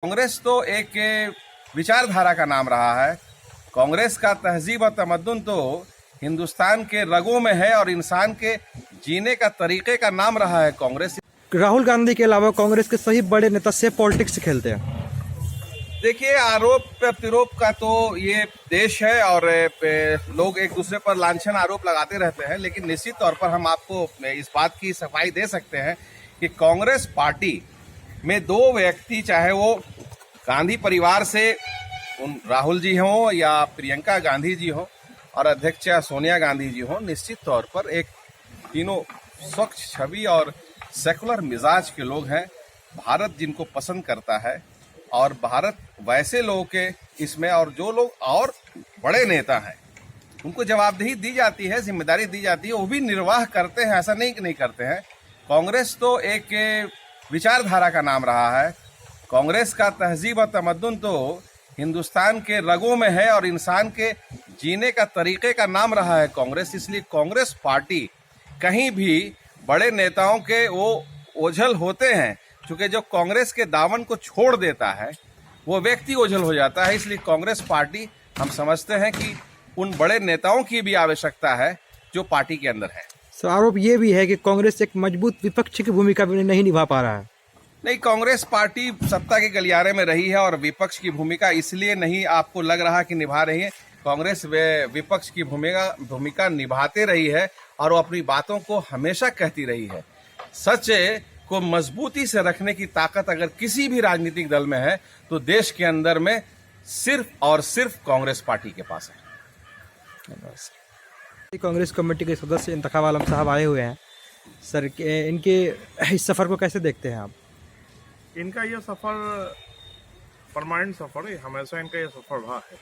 कांग्रेस तो एक विचारधारा का नाम रहा है। कांग्रेस का तहजीब और तमद्दुन तो हिंदुस्तान के रगों में है और इंसान के जीने का तरीके का नाम रहा है कांग्रेस। राहुल गांधी के अलावा कांग्रेस के सभी बड़े नेता से पॉलिटिक्स खेलते हैं। देखिए, आरोप प्रतिरोप का तो ये देश है और लोग एक दूसरे पर लांछन आरोप लगाते रहते हैं, लेकिन निश्चित तौर पर हम आपको इस बात की सफाई दे सकते हैं कि कांग्रेस पार्टी में दो व्यक्ति, चाहे वो गांधी परिवार से राहुल जी हों या प्रियंका गांधी जी हों और अध्यक्ष सोनिया गांधी जी हों, निश्चित तौर पर एक तीनों स्वच्छ छवि और सेकुलर मिजाज के लोग हैं। भारत जिनको पसंद करता है और भारत वैसे लोगों के इसमें, और जो लोग और बड़े नेता हैं उनको जवाबदेही दी जाती है, जिम्मेदारी दी जाती है, वो भी निर्वाह करते हैं। ऐसा नहीं कि नहीं करते हैं। कांग्रेस तो एक विचारधारा का नाम रहा है। कांग्रेस का तहजीब और तमद्दुन तो हिंदुस्तान के रगों में है और इंसान के जीने का तरीके का नाम रहा है कांग्रेस। इसलिए कांग्रेस पार्टी कहीं भी बड़े नेताओं के वो ओझल होते हैं, क्योंकि जो कांग्रेस के दामन को छोड़ देता है वो व्यक्ति ओझल हो जाता है। इसलिए कांग्रेस पार्टी, हम समझते हैं कि उन बड़े नेताओं की भी आवश्यकता है जो पार्टी के अंदर है। सर, आरोप ये भी है कि कांग्रेस एक मजबूत विपक्ष की भूमिका भी नहीं निभा पा रहा है। नहीं, कांग्रेस पार्टी सत्ता के गलियारे में रही है और विपक्ष की भूमिका इसलिए नहीं आपको लग रहा कि निभा रही है। कांग्रेस विपक्ष की भूमिका निभाते रही है और वो अपनी बातों को हमेशा कहती रही है। सच को मजबूती से रखने की ताकत अगर किसी भी राजनीतिक दल में है तो देश के अंदर में सिर्फ और सिर्फ कांग्रेस पार्टी के पास है। कांग्रेस कमेटी के सदस्य इंतखाब आलम साहब आए हुए हैं। सर, इनके इस सफर को कैसे देखते हैं आप? इनका ये सफर परमानेंट सफर है, हमेशा इनका ये सफर रहा है।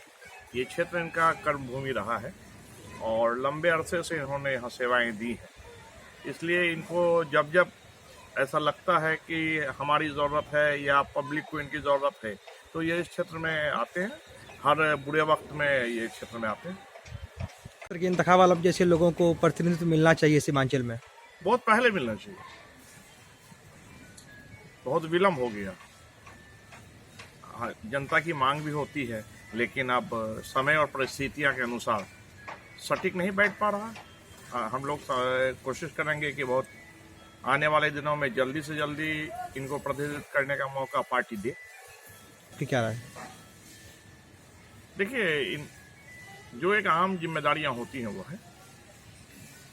ये क्षेत्र इनका कर्मभूमि रहा है और लंबे अरसे से इन्होंने यहाँ सेवाएं दी हैं। इसलिए इनको जब जब ऐसा लगता है कि हमारी ज़रूरत है या पब्लिक को इनकी ज़रूरत है तो ये इस क्षेत्र में आते हैं। हर बुरे वक्त में ये क्षेत्र में आते हैं। सर, कि इंतखाब आलम जैसे लोगों को प्रतिनिधित्व मिलना चाहिए सीमांचल में। बहुत पहले मिलना चाहिए, बहुत विलम्ब हो गया। हाँ, जनता की मांग भी होती है, लेकिन अब समय और परिस्थितियां के अनुसार सटीक नहीं बैठ पा रहा। हम लोग कोशिश करेंगे कि बहुत आने वाले दिनों में जल्दी से जल्दी इनको प्रतिनिधित्व करने का मौका पार्टी दे। क्या राय? देखिए, जो एक आम जिम्मेदारियां होती हैं वो है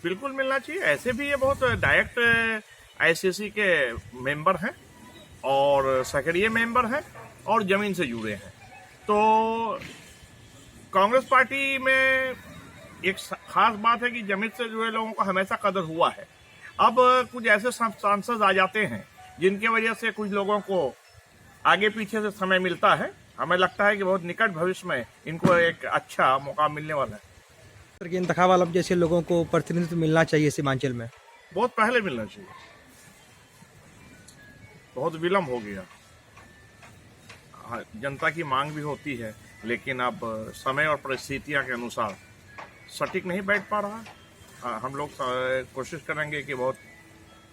बिल्कुल मिलना चाहिए। ऐसे भी ये बहुत डायरेक्ट आईसीसी के मेंबर हैं और सक्रिय मेंबर हैं और जमीन से जुड़े हैं। तो कांग्रेस पार्टी में एक खास बात है कि जमीन से जुड़े लोगों को हमेशा कदर हुआ है। अब कुछ ऐसे सांसद आ जाते हैं जिनकी वजह से कुछ लोगों को आगे पीछे से समय मिलता है। हमें लगता है कि बहुत निकट भविष्य में इनको एक अच्छा मौका मिलने वाला है। सर, कि इंतखाब आलम जैसे लोगों को प्रतिनिधित्व मिलना चाहिए सीमांचल में। बहुत पहले मिलना चाहिए, बहुत विलम्ब हो गया। हाँ, जनता की मांग भी होती है, लेकिन अब समय और परिस्थितियां के अनुसार सटीक नहीं बैठ पा रहा। हम लोग कोशिश करेंगे कि बहुत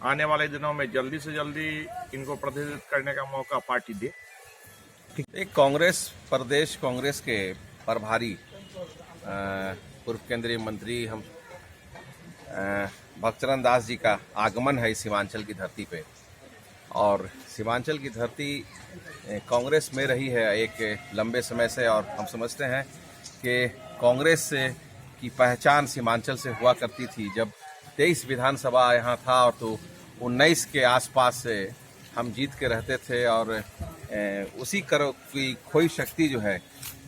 आने वाले दिनों में जल्दी से जल्दी इनको प्रतिनिधित्व करने का मौका पार्टी दे। एक कांग्रेस प्रदेश कांग्रेस के प्रभारी पूर्व केंद्रीय मंत्री हम भक्तचरण दास जी का आगमन है इस सीमांचल की धरती पे, और सीमांचल की धरती कांग्रेस में रही है एक लंबे समय से, और हम समझते हैं कि कांग्रेस की पहचान सीमांचल से हुआ करती थी। जब 23 विधानसभा यहाँ था और तो 19 के आसपास से हम जीत के रहते थे, और उसी की खोई शक्ति जो है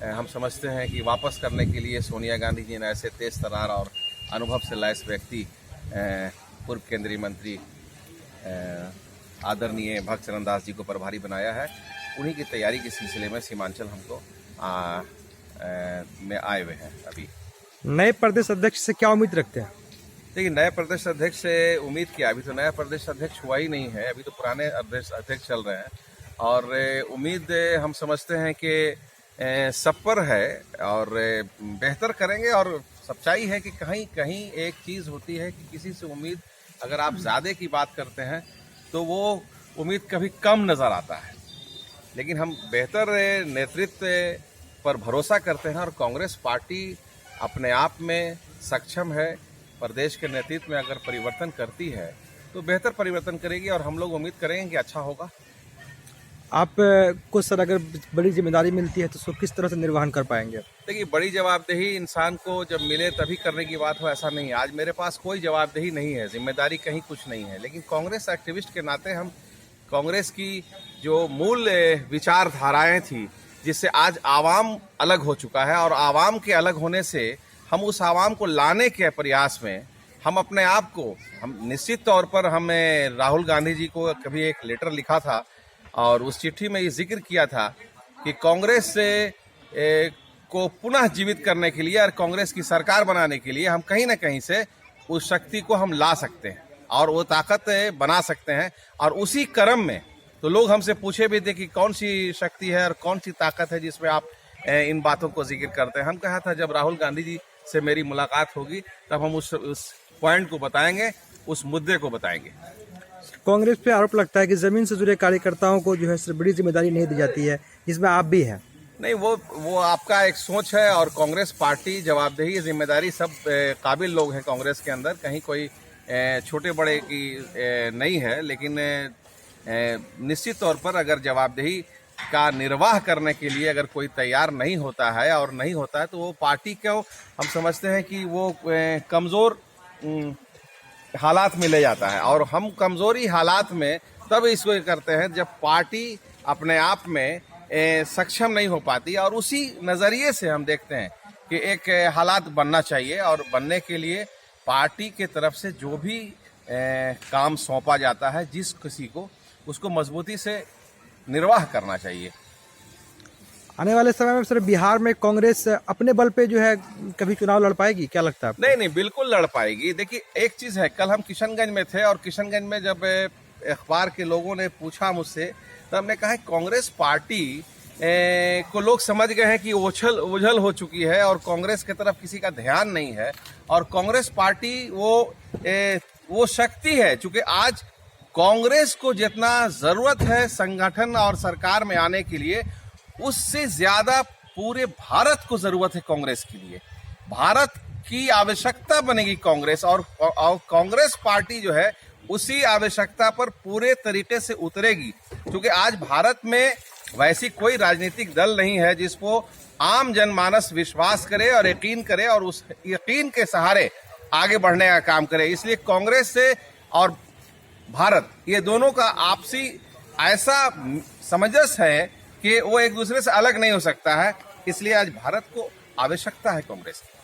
हम समझते हैं कि वापस करने के लिए सोनिया गांधी जी ने ऐसे तेज तर्रार और अनुभव से लैस व्यक्ति पूर्व केंद्रीय मंत्री आदरणीय भक्तचरण दास जी को प्रभारी बनाया है। उन्हीं की तैयारी के सिलसिले में सीमांचल हमको में आए हुए हैं। अभी नए प्रदेश अध्यक्ष से क्या उम्मीद रखते हैं? देखिए, नए प्रदेश अध्यक्ष से उम्मीद क्या, अभी तो नया प्रदेश अध्यक्ष हुआ ही नहीं है, अभी तो पुराने प्रदेश अध्यक्ष चल रहे हैं। और उम्मीद हम समझते हैं कि सब पर है और बेहतर करेंगे। और सच्चाई है कि कहीं कहीं एक चीज़ होती है कि किसी से उम्मीद अगर आप ज़्यादा की बात करते हैं तो वो उम्मीद कभी कम नज़र आता है। लेकिन हम बेहतर नेतृत्व पर भरोसा करते हैं और कांग्रेस पार्टी अपने आप में सक्षम है। प्रदेश के नेतृत्व में अगर परिवर्तन करती है तो बेहतर परिवर्तन करेगी और हम लोग उम्मीद करेंगे कि अच्छा होगा। आप को सर अगर बड़ी जिम्मेदारी मिलती है तो उसको किस तरह से निर्वहन कर पाएंगे? देखिए, बड़ी जवाबदेही इंसान को जब मिले तभी करने की बात हो, ऐसा नहीं है। आज मेरे पास कोई जवाबदेही नहीं है, जिम्मेदारी कहीं कुछ नहीं है, लेकिन कांग्रेस एक्टिविस्ट के नाते हम कांग्रेस की जो मूल विचारधाराएं थी, जिससे आज आवाम अलग हो चुका है और आवाम के अलग होने से हम उस आवाम को लाने के प्रयास में हम अपने आप को, हम निश्चित तौर पर हमें राहुल गांधी जी को कभी एक लेटर लिखा था और उस चिट्ठी में ये जिक्र किया था कि कांग्रेस को पुनः जीवित करने के लिए और कांग्रेस की सरकार बनाने के लिए हम कहीं ना कहीं से उस शक्ति को हम ला सकते हैं और वो ताकत बना सकते हैं। और उसी क्रम में तो लोग हमसे पूछे भी थे कि कौन सी शक्ति है और कौन सी ताकत है जिसमें आप इन बातों को जिक्र करते हैं। हम कहा था जब राहुल गांधी जी से मेरी मुलाकात होगी तब हम उस पॉइंट को बताएंगे, उस मुद्दे को बताएंगे। कांग्रेस पे आरोप लगता है कि जमीन से जुड़े कार्यकर्ताओं को जो है सिर्फ बड़ी जिम्मेदारी नहीं दी जाती है, जिसमें आप भी हैं। नहीं, वो आपका एक सोच है और कांग्रेस पार्टी जवाबदेही जिम्मेदारी सब काबिल लोग हैं कांग्रेस के अंदर, कहीं कोई छोटे बड़े की नहीं है। लेकिन निश्चित तौर पर अगर जवाबदेही का निर्वाह करने के लिए अगर कोई तैयार नहीं होता है और नहीं होता है तो वो पार्टी को हम समझते हैं कि वो कमज़ोर हालात में ले जाता है। और हम कमज़ोरी हालात में तब इसको करते हैं जब पार्टी अपने आप में सक्षम नहीं हो पाती, और उसी नज़रिए से हम देखते हैं कि एक हालात बनना चाहिए और बनने के लिए पार्टी के तरफ से जो भी काम सौंपा जाता है जिस किसी को, उसको मजबूती से निर्वाह करना चाहिए। आने वाले समय में सर बिहार में कांग्रेस अपने बल पे जो है कभी चुनाव लड़ पाएगी, क्या लगता है आपको? नहीं, बिल्कुल लड़ पाएगी। देखिए, एक चीज़ है, कल हम किशनगंज में थे और किशनगंज में जब अखबार के लोगों ने पूछा मुझसे तो हमने कहा कांग्रेस पार्टी को लोग समझ गए हैं कि ओझल हो चुकी है और कांग्रेस की तरफ किसी का ध्यान नहीं है। और कांग्रेस पार्टी वो शक्ति है, चूंकि आज कांग्रेस को जितना जरूरत है संगठन और सरकार में आने के लिए, उससे ज्यादा पूरे भारत को जरूरत है कांग्रेस के लिए। भारत की आवश्यकता बनेगी कांग्रेस, और कांग्रेस पार्टी जो है उसी आवश्यकता पर पूरे तरीके से उतरेगी। क्योंकि आज भारत में वैसी कोई राजनीतिक दल नहीं है जिसको आम जनमानस विश्वास करे और यकीन करे और उस यकीन के सहारे आगे बढ़ने का काम करे। इसलिए कांग्रेस से और भारत, ये दोनों का आपसी ऐसा सामंजस्य है कि वो एक दूसरे से अलग नहीं हो सकता है। इसलिए आज भारत को आवश्यकता है कांग्रेस की।